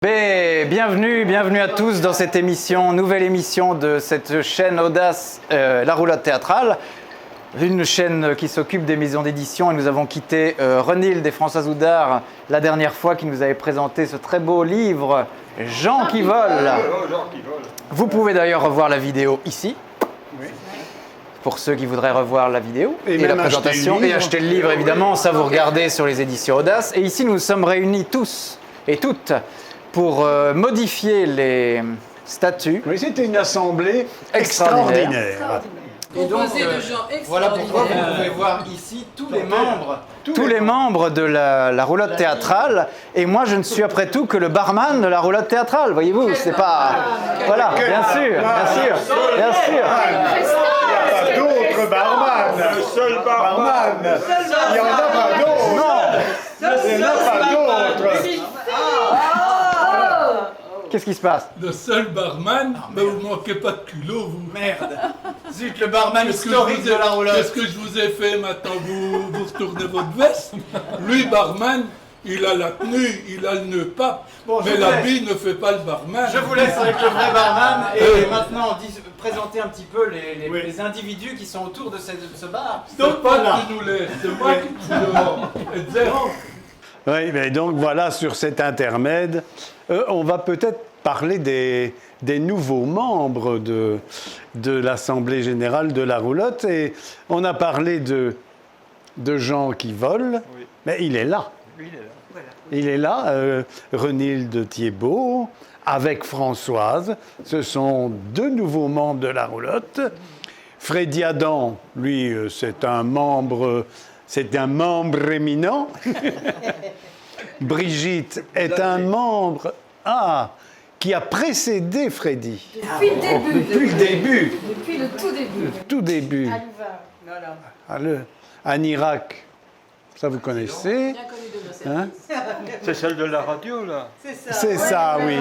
Bienvenue à tous dans cette émission, nouvelle émission de cette chaîne Audace, La Roulotte Théâtrale, une chaîne qui s'occupe des maisons d'édition, et nous avons quitté Renilde et Françoise Houdard la dernière fois, qui nous avait présenté ce très beau livre Gens qui volent. Vous pouvez d'ailleurs revoir la vidéo ici. Oui. Pour ceux qui voudraient revoir la vidéo et la présentation et acheter le livre, évidemment, ça vous regardez sur les éditions Audace. Et ici nous sommes réunis tous et toutes pour modifier les statuts. Oui, c'était une assemblée extraordinaire. Et donc, voilà pourquoi vous pouvez voir ici tous les membres de la roulotte théâtrale. Et moi, je ne suis après tout que le barman de la roulotte théâtrale. Voyez-vous, c'est pas... Voilà, bien sûr. Il n'y a pas d'autre barman. Le seul barman. Il n'y en a pas d'autre. Non, il n'y en a pas d'autre. Qu'est-ce qui se passe? Le seul barman, mais vous manquez pas de culot, vous. Merde. Zut, le barman historique de la roulotte. Qu'est-ce que je vous ai fait maintenant? Vous retournez votre veste? Lui, barman, il a la tenue, il a le nœud pape, bon, mais l'habit ne fait pas le barman. Je vous laisse avec le vrai barman et maintenant présenter un petit peu les individus qui sont autour de ce bar. C'est pas qui nous laisse, c'est moi qui te le... Oui, mais donc voilà, sur cet intermède, on va peut-être parler des nouveaux membres de l'Assemblée Générale de la Roulotte. Et on a parlé de gens qui volent, oui. Mais il est là. Oui, il est là. Voilà. Il est là, Renilde Thiebaud, avec Françoise. Ce sont deux nouveaux membres de la Roulotte. Freddy Adam, lui, c'est un membre éminent. Brigitte est un membre qui a précédé Freddy. Depuis le début. Depuis le début. Depuis le tout début. Le tout début. Voilà. Anne Irak, ça vous connaissez. Bien connu de nos services. C'est celle de la radio, là. C'est ça, oui.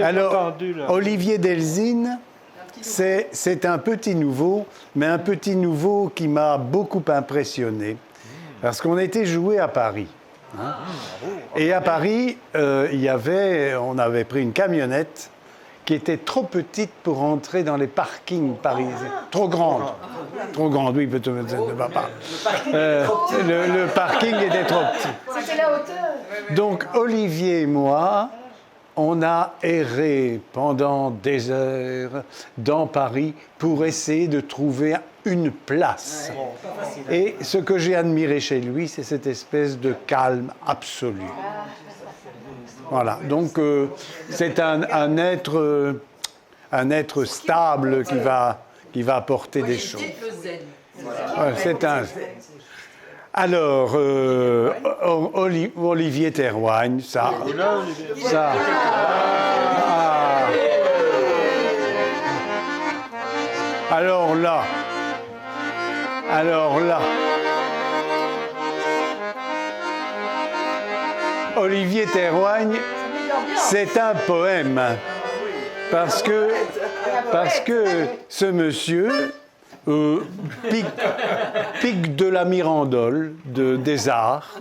Alors, entendu, là. Olivier Delzine, c'est un petit nouveau, mais un petit nouveau qui m'a beaucoup impressionné. Parce qu'on était joué à Paris. Hein. Et à Paris, on avait pris une camionnette qui était trop petite pour entrer dans les parkings parisiens. Trop grande. Trop grande, oui, peut-être ne va pas. Le parking était trop petit. C'était la hauteur. Donc, Olivier et moi, on a erré pendant des heures dans Paris pour essayer de trouver une place. Et ce que j'ai admiré chez lui, c'est cette espèce de calme absolu. Voilà, donc c'est un être stable qui va apporter des choses. Ouais, c'est un... Alors, Olivier Théroigne, ça. Alors là, Olivier Théroigne, c'est un poème. Parce que ce monsieur pique de la Mirandole, des arts,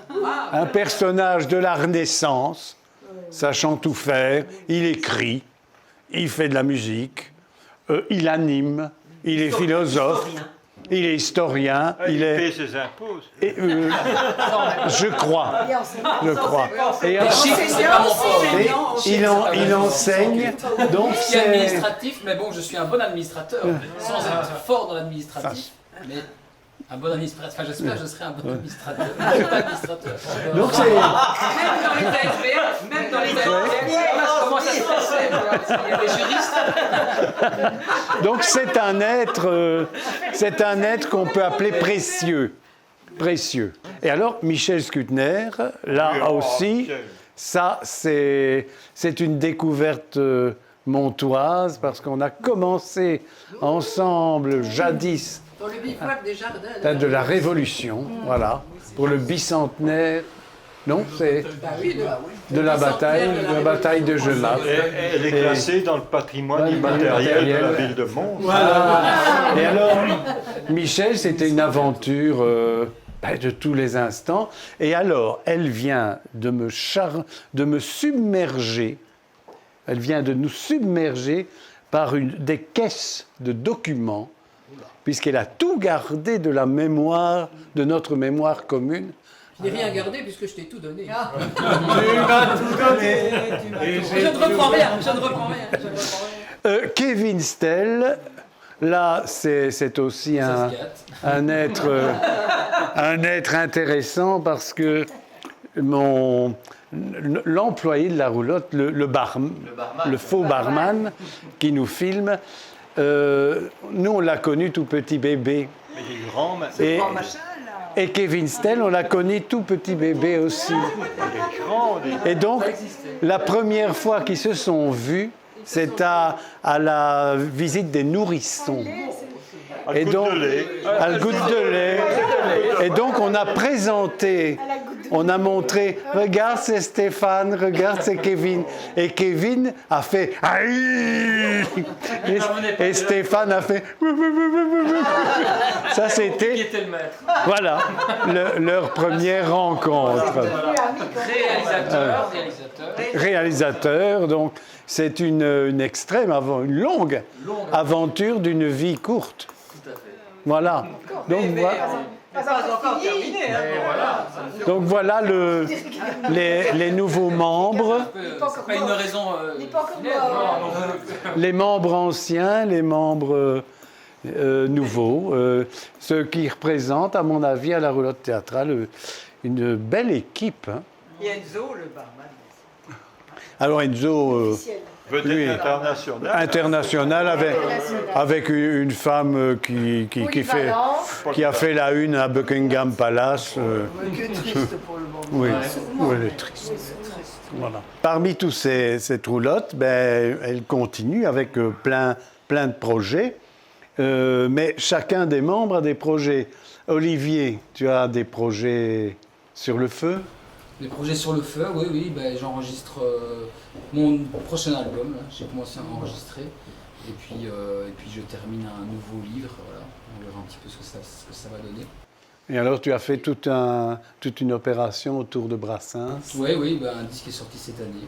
un personnage de la Renaissance, sachant tout faire, il écrit, il fait de la musique, il anime, il est philosophe, il est historien, il paye ses impôts. Je crois. Et il enseigne. Donc je suis administratif, mais bon, je suis un bon administrateur, sans être fort dans l'administratif, mais un bon administrateur. Enfin, j'espère que je serai un bon administrateur. Je suis pas administrateur. Donc c'est... Même dans les ASBL, comment ça se passait? Il y a des juristes. Donc c'est un être qu'on peut appeler précieux. Et alors, Michel Scutner, là aussi, ça c'est une découverte montoise, parce qu'on a commencé ensemble jadis Dans le bivouac des jardins. de la Révolution, voilà, pour le bicentenaire. Non, c'est de la bataille de Genappe. Elle est classée dans le patrimoine immatériel de la ville de Mons. Voilà. Et alors, Michel, c'était une aventure de tous les instants. Et alors, elle vient de me submerger Elle vient de nous submerger par des caisses de documents, puisqu'elle a tout gardé de la mémoire, de notre mémoire commune. Je n'ai rien gardé puisque je t'ai tout donné. Tu m'as tout donné. Je ne reprends rien, je ne reprends rien. Je ne reprends rien. Kevin Stell, là, c'est aussi Ça se gâte. un être intéressant parce que l'employé de la roulotte, le faux barman qui nous filme, nous on l'a connu tout petit bébé. Mais il est grand maintenant. Et Kevin Stell, on l'a connu tout petit bébé aussi. Il est grand. Et donc, la première fois qu'ils se sont vus, c'est à la visite des nourrissons. Et donc, à la goutte de lait. Et donc, on a présenté, on a montré, regarde, c'est Stéphane, regarde, c'est Kevin. Et Kevin a fait aïe. Et Stéphane a fait. Ça, c'était. Qui était le maître? Voilà, leur première rencontre. Réalisateur, donc c'est une extrême, une longue aventure d'une vie courte. Voilà. Donc donc voilà les nouveaux membres, C'est pas une raison. les membres anciens, les membres nouveaux, ce qui représente, à mon avis, à la roulotte théâtrale, une belle équipe. Hein. Il y a Enzo, le barman. Alors Enzo, Vedette internationale. international avec une femme qui a fait la une à Buckingham Palace. Que triste pour le moment. Oui, oui, elle est triste. Voilà. Parmi tous cette roulotte, ben, elle continue avec plein de projets, mais chacun des membres a des projets. Olivier, tu as des projets sur le feu? Des projets sur le feu, oui, ben, j'enregistre mon prochain album, là. J'ai commencé à enregistrer, et puis je termine un nouveau livre, voilà. On verra un petit peu ce que ça va donner. Et alors tu as fait toute une opération autour de Brassens. Oui, ben, un disque est sorti cette année,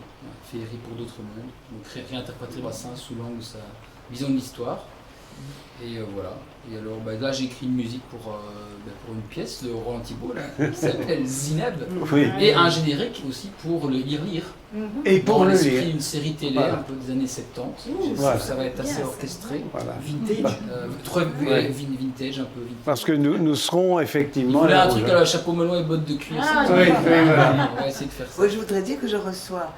Féerie pour d'autres mondes, donc réinterpréter Brassens sous l'angle de sa vision de l'histoire. Et voilà. Et alors là j'ai écrit une musique pour une pièce de Roland Thibault là, qui s'appelle Zineb. Oui. Et un générique aussi pour le lire. Et pour dans le l'esprit lire. d'une série télé Voilà. un peu des années 70. Voilà. Ça va être assez orchestré. Voilà. Vintage. Vintage un peu. Vintage. Parce que nous serons Il effectivement... voulait la un truc roulotte. à la chapeau melon et bottes de cuir. Ah, c'est oui, tout. oui, voilà. On va essayer de faire ça. Moi, je voudrais dire que je reçois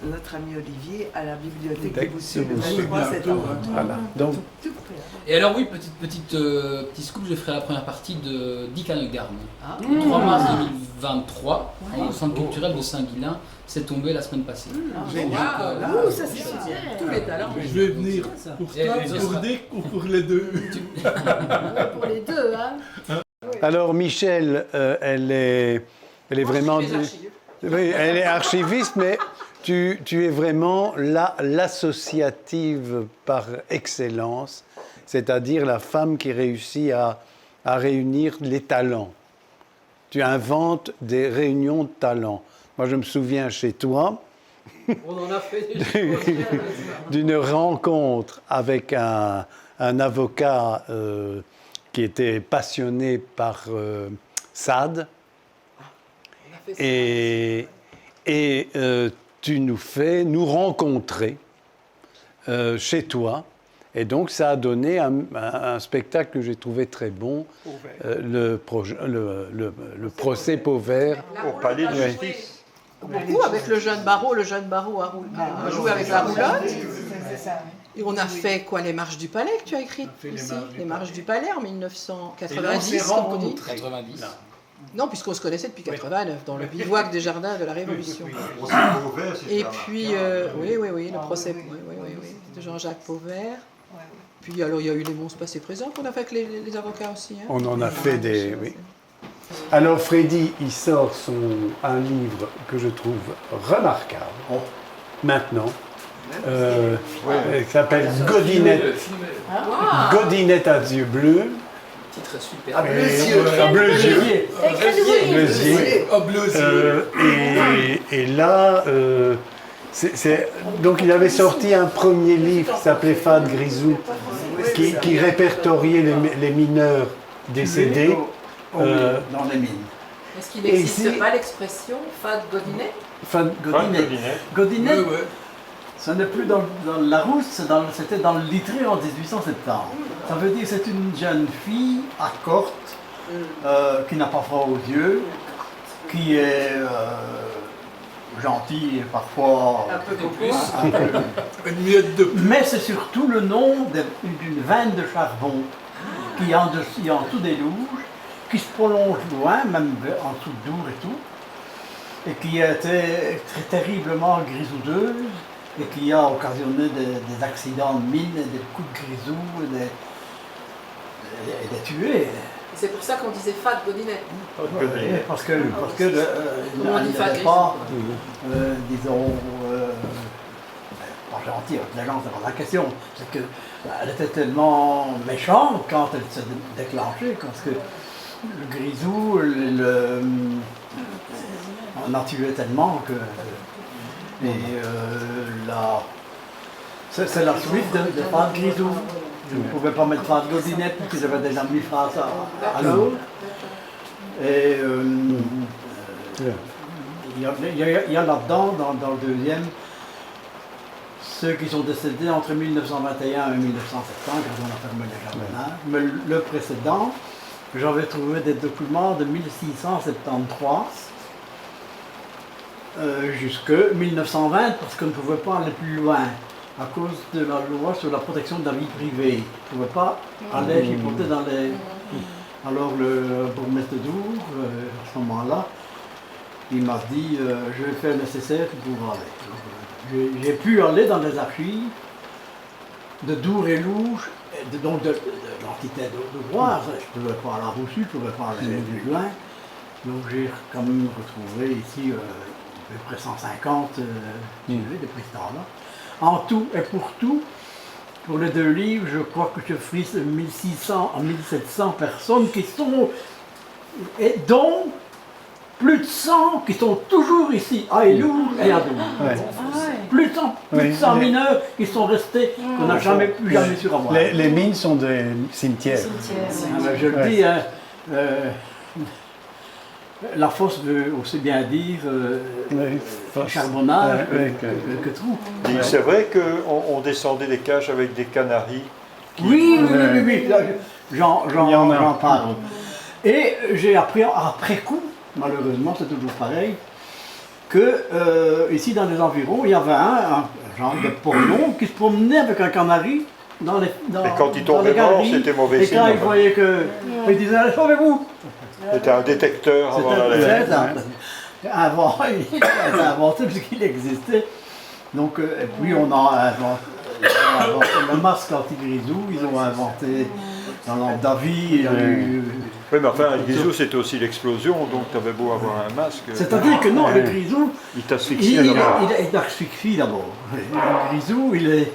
notre ami Olivier à la bibliothèque de Boussy le 23 septembre. Voilà. Donc, Tout près. Et alors oui, petit scoop, je ferai la première partie de Dick Hanegarn. Le 3 mars 2023, au centre culturel de Saint-Guilain, c'est tombé la semaine passée. Ouh, ça c'est super. Tous les talents. Je vais venir pour Et toi, ce pour sera- Dick ou pour les deux. Pour les deux, hein. alors Michel, elle est vraiment... Oui, elle est archiviste, mais tu es vraiment l'associative par excellence, c'est-à-dire la femme qui réussit à réunir les talents. Tu inventes des réunions de talents. Moi, je me souviens chez toi On en a fait des choses. d'une rencontre avec un avocat qui était passionné par Sade. Et tu nous fais nous rencontrer chez toi. Et donc, ça a donné un spectacle que j'ai trouvé très bon, le procès Pauvert. Au palais de justice. Beaucoup avec le jeune barreau a joué avec la roulotte. Et on a fait quoi, les marches du palais que tu as écrites ici? Les marches du palais en 1990, comme on dit. 90. Non, puisqu'on se connaissait depuis 89, dans le bivouac des jardins de la Révolution. Et puis, oui, le procès de Jean-Jacques Pauvert. Puis alors, il y a eu les monstres passés présents qu'on a fait avec les avocats aussi. Hein. On en a fait des... Oui. Alors, Freddy, il sort un livre que je trouve remarquable, maintenant. Il s'appelle Godinette à yeux bleus. Titre super. À bleus yeux. Bleusier. Et là, Donc il avait sorti un premier livre qui s'appelait Fade Grisou, qui répertoriait les mineurs décédés. Dans les mines. Est-ce qu'il n'existe pas l'expression Fade Godinet? Fade Godinet, Ouais, ouais. ce n'est plus dans le Larousse, c'était dans le Littré en 1870. Ça veut dire que c'est une jeune fille à corte, qui n'a pas froid aux yeux, qui est gentille et parfois Un peu beaucoup. Une miette de plus. Mais c'est surtout le nom d'une veine de charbon qui est en dessous des Louges, qui se prolonge loin, même en dessous de Dour et tout, et qui a été très terriblement grisoudeuse et qui a occasionné des accidents de mine, des coups de grisou et des tués. C'est pour ça qu'on disait Fade Godinet. Ouais, parce que Comment on dit il Fade n'était pas, disons, pas gentil avec les gens, c'est pas la question. C'est qu'elle était tellement méchante quand elle s'est déclenchée, parce que le grisou, on en tuait tellement que. Et c'est la suite de Fade Grisou. Je ne pouvais pas mettre Fade Godinet puisque j'avais déjà mis face à l'autre. Et il y a là-dedans, dans le deuxième, ceux qui sont décédés entre 1921 et 1970, quand on a fermé les jardinages. Mais le précédent, j'avais trouvé des documents de 1673 jusqu'à 1920 parce qu'on ne pouvait pas aller plus loin à cause de la loi sur la protection de la vie privée. On ne pouvait pas aller chipoter dans les... Alors le bourgmestre de Dour, à ce moment-là, il m'a dit je vais faire le nécessaire pour aller. J'ai pu aller dans les archives de Dour et Louge, donc de l'entité de Roise. Je ne pouvais pas aller à Roussu, je ne pouvais pas aller plus loin. Donc j'ai quand même retrouvé ici à peu près 150 tués depuis ce temps-là. En tout et pour tout, pour les deux livres, je crois que je frise 1600 à 1700 personnes qui sont, et dont plus de 100 qui sont toujours ici, à Élour et à Dour. Ouais. Plus de 100 mineurs qui sont restés, qu'on n'a jamais pu jamais su revoir. Les mines sont des cimetières. Ah, mais je le dis, hein, la fosse veut aussi bien dire charbonnage que trou. Et c'est vrai qu'on descendait des cages avec des canaris. Oui. Là, j'en parle. Et j'ai appris après coup, malheureusement c'est toujours pareil, que ici dans les environs, il y avait un genre de pornon qui se promenait avec un canari dans les et quand il tombait mort, c'était mauvais signe. Et quand il voyait que... Il disait « Sauvez-vous !» C'était un détecteur avant la lettre. Il a inventé puisqu'il existait. Donc, et puis on a inventé le masque anti-grisou, ils ont inventé dans l'ordre d'avis. Oui, mais enfin, le grisou, c'était aussi l'explosion, donc tu avais beau avoir un masque. C'est-à-dire que non, le grisou, il t'asphyxie d'abord. Il t'asphyxie d'abord. Le grisou, il est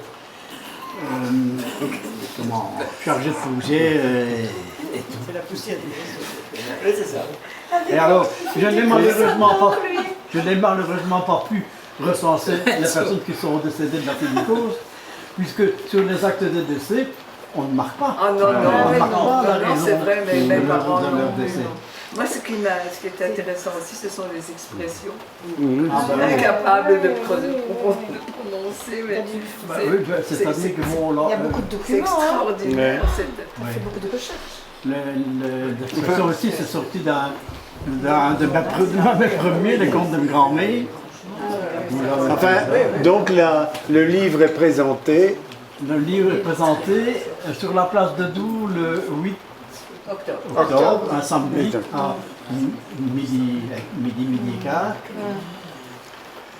chargé de poussière et tout. C'est la poussière. Oui, c'est ça. Et alors, je n'ai malheureusement pas pu recenser les personnes qui sont décédées de la silicose, puisque sur les actes de décès, on ne marque pas. Ah non, c'est vrai, mais mes parents de leur décès. Moi, ce qui est intéressant aussi, ce sont les expressions. Je suis incapable de prononcer, mais c'est-à-dire que bon, là, il y a beaucoup de documents. C'est extraordinaire. On fait beaucoup de recherches. L'expression aussi, c'est sorti d'un de mes premiers, les contes de ma grand-mère. Enfin, donc le livre est présenté. Le livre est présenté sur la place de Dour le 8 octobre, un samedi, à midi et quart.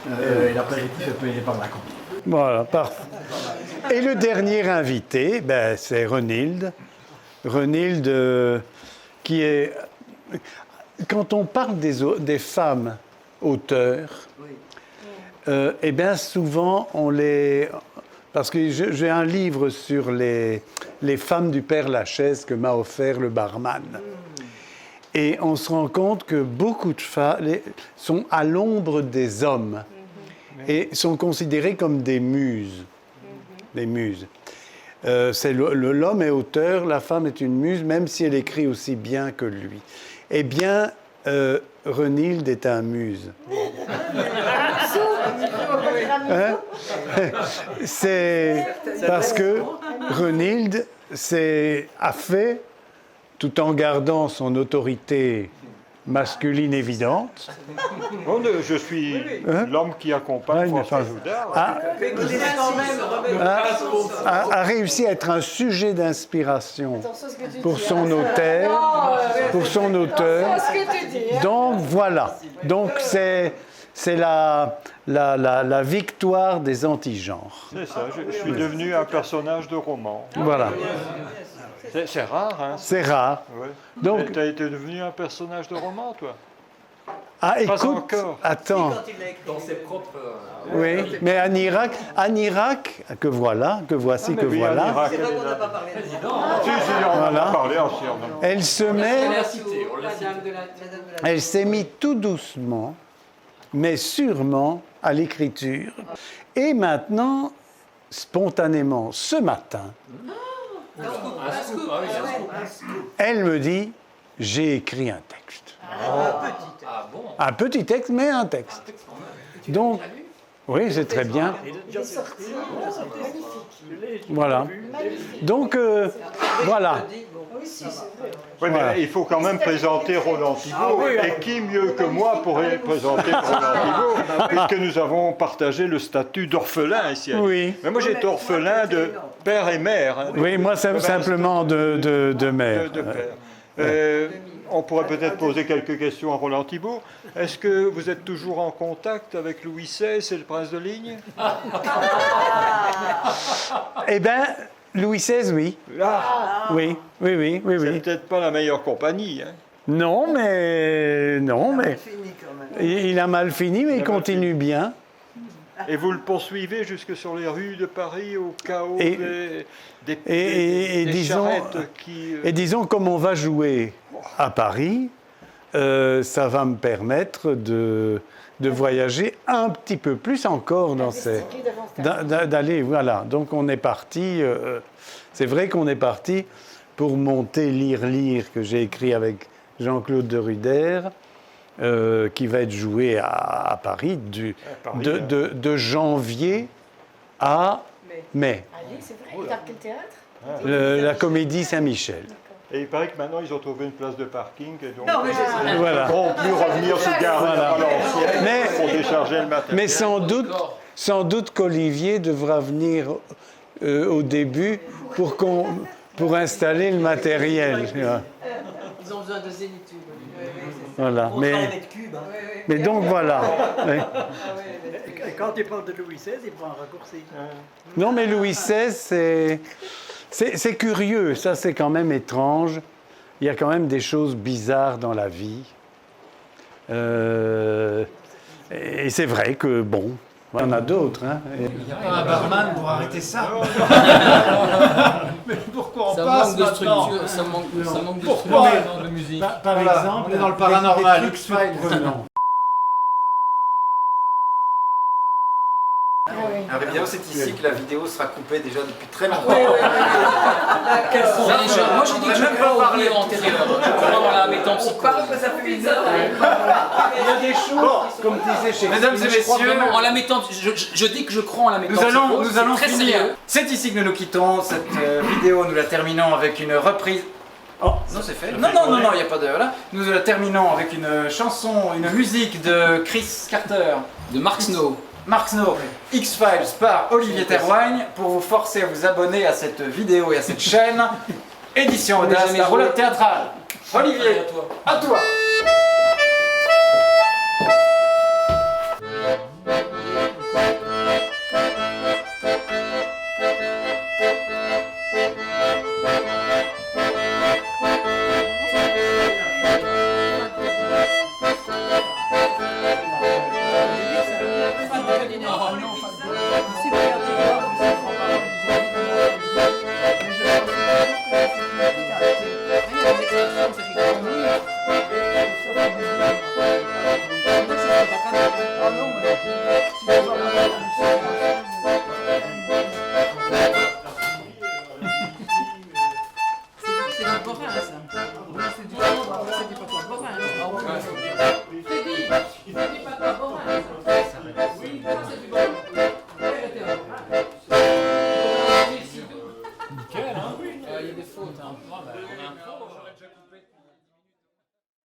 Et l'apéritif est payé par la compagnie. Voilà, parfait. Et le dernier invité, c'est Renilde. Renilde, qui est... Quand on parle des femmes auteurs, eh bien souvent on les... Parce que j'ai un livre sur les femmes du Père Lachaise que m'a offert le barman. Et on se rend compte que beaucoup de femmes sont à l'ombre des hommes. et sont considérées comme des muses. Des muses. L'homme est auteur, la femme est une muse, même si elle écrit aussi bien que lui. Eh bien, Renilde est un muse. Hein? C'est parce que Renilde a fait, tout en gardant son autorité masculine évidente. Bon, je suis l'homme qui accompagne François Joudard. A réussi à être un sujet d'inspiration pour son auteur. Donc voilà. Donc c'est la victoire des antigenres. C'est ça, je suis devenu un personnage de roman. Voilà. C'est rare, hein? C'est rare. Ouais. Donc, tu as été devenu un personnage de roman, toi? Ah, Pas écoute, encore. attends. Dans ses propres. Oui, mais Anne Irak, que voici. Oui, voilà. Irak, C'est elle vrai est qu'on là. n'a pas parlé de ça. Si, on en Voilà. a parlé entièrement. Elle se met, Madame de la. elle s'est mise tout doucement, mais sûrement à l'écriture. Et maintenant, spontanément, ce matin, elle me dit, j'ai écrit un texte. Un petit texte, mais un texte. Donc, oui, c'est très bien. Voilà. Donc, voilà. Oui, mais il faut quand même présenter Roland Thibault. Et qui mieux que moi pourrait présenter Roland Thibault, puisque nous avons partagé le statut d'orphelin ici. Oui. Mais moi, j'étais orphelin de père et mère. Hein. Oui, moi, c'est simplement de mère. De père. On pourrait peut-être poser quelques questions à Roland Thibault. Est-ce que vous êtes toujours en contact avec Louis XVI et le prince de Ligne? Eh bien, Louis XVI, oui. Oui. C'est peut-être pas la meilleure compagnie. Hein. Non, mais Fini quand même. il a mal fini, mais il continue bien. Et vous le poursuivez jusque sur les rues de Paris au chaos Et des disons, charrettes qui... et disons, comme on va jouer à Paris, ça va me permettre de voyager un petit peu plus encore dans d'aller, voilà. Donc on est parti, c'est vrai qu'on est parti pour monter Lire, que j'ai écrit avec Jean-Claude de Ruder, qui va être joué à Paris de janvier à mai. Allez, c'est vrai. Et dans quel théâtre? La Comédie Saint-Michel. Et il paraît que maintenant ils ont trouvé une place de parking et donc Voilà. ils ne pourront plus revenir se garer Voilà. à l'ancienne pour décharger le matériel. Mais sans doute qu'Olivier devra venir au début pour installer le matériel. Ils ont besoin de zénitude. Voilà. Mais donc voilà. Et quand il parle de Louis XVI, il prend un raccourci. Non, mais Louis XVI, c'est curieux. Ça, c'est quand même étrange. Il y a quand même des choses bizarres dans la vie. Et c'est vrai que, bon, il y en a d'autres. Hein. Il n'y a pas un barman pour arrêter ça. Mais pourquoi on Ça passe manque de maintenant structure, ça manque de Pourquoi structure dans la musique. Par exemple, on est dans le paranormal. Des trucs surprenants. La vidéo, c'est ici que la vidéo sera coupée déjà depuis très longtemps. Moi j'ai dit que je crois au vie antérieur. Je crois en la métempsycose. Il y a des choses, comme disait chez Mesdames et messieurs, je dis que je crois en la métempsycose. nous allons très finir. sérieux. C'est ici que nous nous quittons. Cette vidéo, nous la terminons avec une reprise. Oh, non, c'est fait. Non, il n'y a pas de. Voilà. Nous la terminons avec une chanson, une musique de Chris Carter. De Mark Snow. Mark Snow, X-Files par Olivier Terroigne, pour vous forcer à vous abonner à cette vidéo et à cette chaîne. Édition Audace, la roulotte théâtrale. Olivier, à toi. Super. c'est dans le Borin, ça. C'est du patois Borin. Freddy patois Borin. Oui, ça c'est du Borin. Nickel, hein. Il y a des fautes, hein. On a un